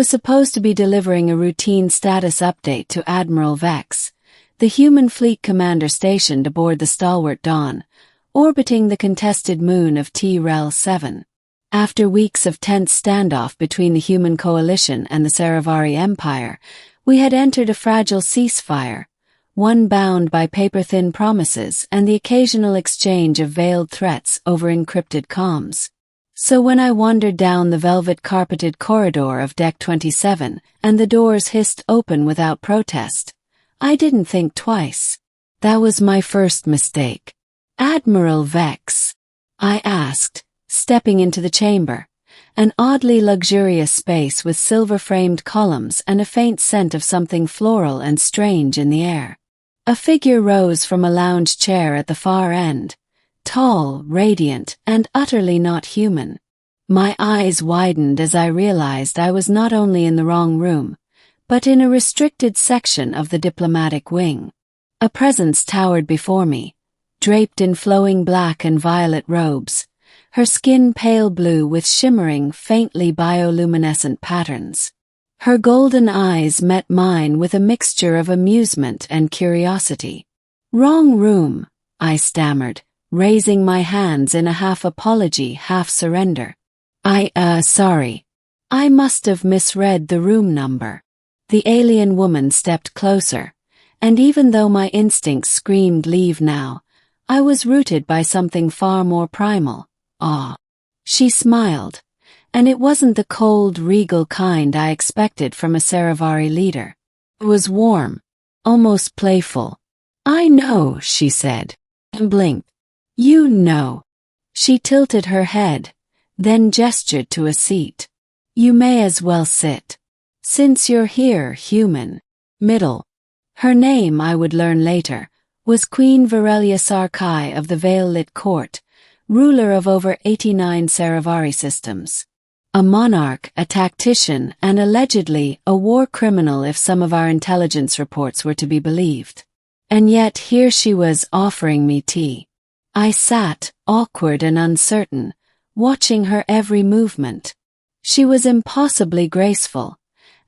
was supposed to be delivering a routine status update to Admiral Vex, the human fleet commander stationed aboard the stalwart Dawn, orbiting the contested moon of T-Rel 7. After weeks of tense standoff between the human coalition and the Saravari Empire, we had entered a fragile ceasefire, one bound by paper-thin promises and the occasional exchange of veiled threats over encrypted comms. So when I wandered down the velvet-carpeted corridor of Deck 27 and the doors hissed open without protest, I didn't think twice. That was my first mistake. Admiral Vex? I asked, stepping into the chamber, an oddly luxurious space with silver-framed columns and a faint scent of something floral and strange in the air. A figure rose from a lounge chair at the far end, tall, radiant, and utterly not human. My eyes widened as I realized I was not only in the wrong room, but in a restricted section of the diplomatic wing. A presence towered before me, draped in flowing black and violet robes, her skin pale blue with shimmering, faintly bioluminescent patterns. Her golden eyes met mine with a mixture of amusement and curiosity. "Wrong room," I stammered, raising my hands in a half-apology, half-surrender. Sorry. I must have misread the room number." The alien woman stepped closer, and even though my instincts screamed leave now, I was rooted by something far more primal, awe. She smiled, and it wasn't the cold, regal kind I expected from a Saravari leader. It was warm, almost playful. "I know," she said, and blinked. "You know." She tilted her head, then gestured to a seat. "You may as well sit. Since you're here, human." Middle. Her name, I would learn later, was Queen Virelia Sarkai of the Veil-lit Court, ruler of over 89 Saravari systems. A monarch, a tactician, and allegedly a war criminal if some of our intelligence reports were to be believed. And yet here she was offering me tea. I sat, awkward and uncertain, watching her every movement. She was impossibly graceful,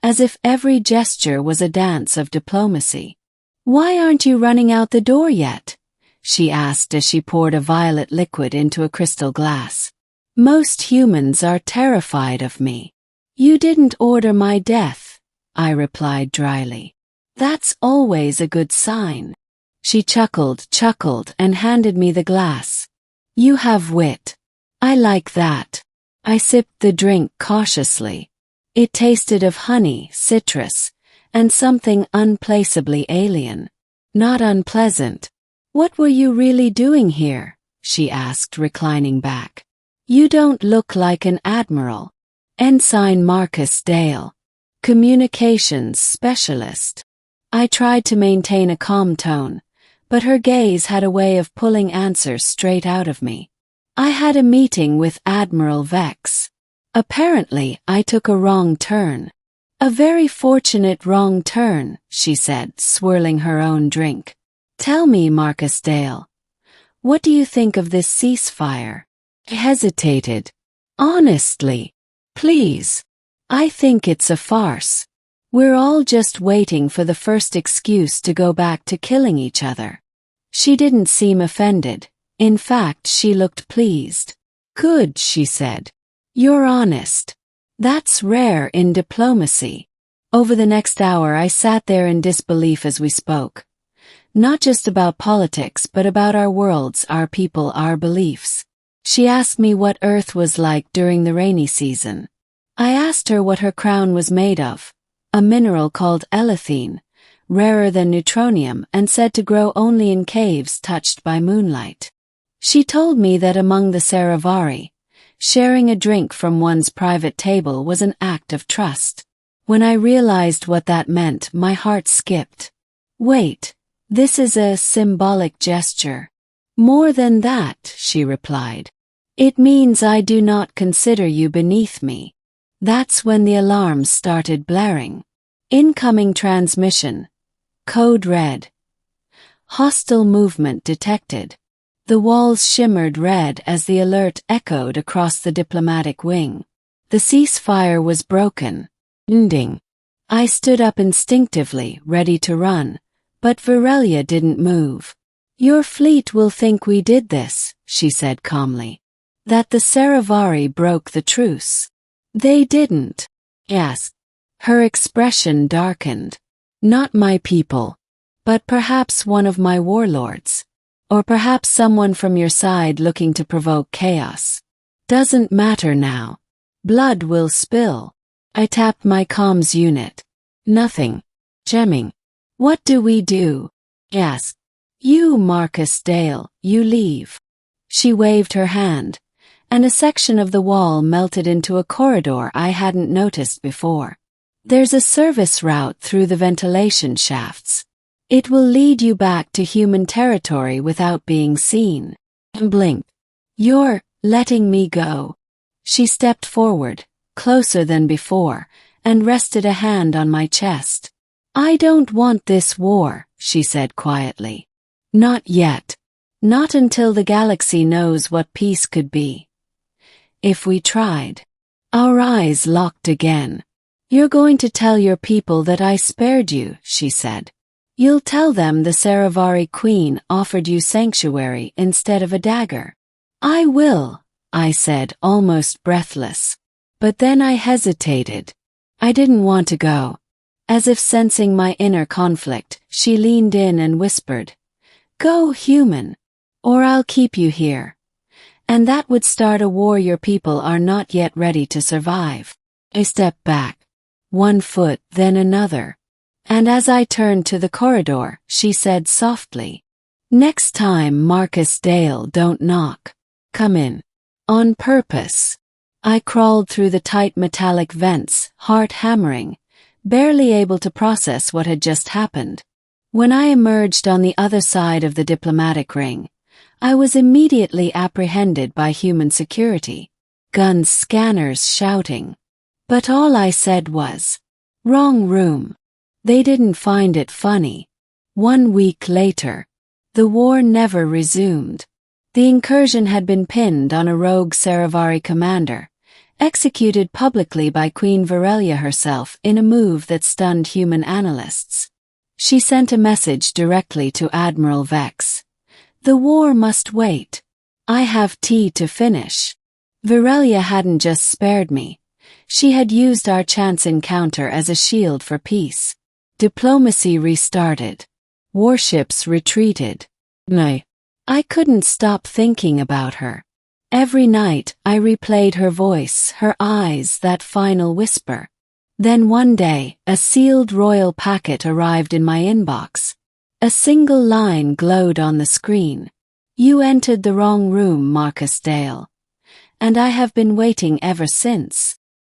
as if every gesture was a dance of diplomacy. "Why aren't you running out the door yet?" she asked as she poured a violet liquid into a crystal glass. "Most humans are terrified of me." "You didn't order my death," I replied dryly. "That's always a good sign." She chuckled, and handed me the glass. "You have wit. I like that." I sipped the drink cautiously. It tasted of honey, citrus, and something unplaceably alien. Not unpleasant. "What were you really doing here?" she asked, reclining back. "You don't look like an admiral." "Ensign Marcus Dale. Communications specialist." I tried to maintain a calm tone, but her gaze had a way of pulling answers straight out of me. "I had a meeting with Admiral Vex. Apparently, I took a wrong turn." "A very fortunate wrong turn," she said, swirling her own drink. "Tell me, Marcus Dale, what do you think of this ceasefire?" I hesitated. "Honestly, please. I think it's a farce. We're all just waiting for the first excuse to go back to killing each other." She didn't seem offended. In fact, she looked pleased. "Good," she said. "You're honest. That's rare in diplomacy." Over the next hour I sat there in disbelief as we spoke. Not just about politics but about our worlds, our people, our beliefs. She asked me what Earth was like during the rainy season. I asked her what her crown was made of, a mineral called elethine, rarer than neutronium and said to grow only in caves touched by moonlight. She told me that among the Saravari, sharing a drink from one's private table was an act of trust. When I realized what that meant, my heart skipped. "Wait, this is a symbolic gesture." "More than that," she replied. "It means I do not consider you beneath me." That's when the alarms started blaring. Incoming transmission. Code red. Hostile movement detected. The walls shimmered red as the alert echoed across the diplomatic wing. The ceasefire was broken. Ending. I stood up instinctively, ready to run, but Virelia didn't move. Your fleet will think we did this, she said calmly. That the Saravari broke the truce. They didn't. Yes. Her expression darkened. Not my people. But perhaps one of my warlords. Or perhaps someone from your side looking to provoke chaos. Doesn't matter now. Blood will spill. I tapped my comms unit. Nothing. Jamming. What do we do? Yes. You, Marcus Dale, you leave. She waved her hand, and a section of the wall melted into a corridor I hadn't noticed before. There's a service route through the ventilation shafts. It will lead you back to human territory without being seen. And blinked. You're letting me go. She stepped forward, closer than before, and rested a hand on my chest. I don't want this war, she said quietly. Not yet. Not until the galaxy knows what peace could be. If we tried. Our eyes locked again. You're going to tell your people that I spared you, she said. You'll tell them the Saravari Queen offered you sanctuary instead of a dagger. I will, I said, almost breathless. But then I hesitated. I didn't want to go. As if sensing my inner conflict, she leaned in and whispered, Go, human, or I'll keep you here. And that would start a war your people are not yet ready to survive. I stepped back. One foot, then another. And as I turned to the corridor, she said softly, Next time, Marcus Dale, don't knock. Come in. On purpose. I crawled through the tight metallic vents, heart hammering, barely able to process what had just happened. When I emerged on the other side of the diplomatic ring, I was immediately apprehended by human security. Guns, scanners shouting. But all I said was, Wrong room. They didn't find it funny. 1 week later, the war never resumed. The incursion had been pinned on a rogue Saravari commander, executed publicly by Queen Virelia herself in a move that stunned human analysts. She sent a message directly to Admiral Vex. The war must wait. I have tea to finish. Virelia hadn't just spared me. She had used our chance encounter as a shield for peace. Diplomacy restarted. Warships retreated. No. I couldn't stop thinking about her. Every night I replayed her voice, her eyes, that final whisper. Then one day, a sealed royal packet arrived in my inbox. A single line glowed on the screen. You entered the wrong room, Marcus Dale. And I have been waiting ever since.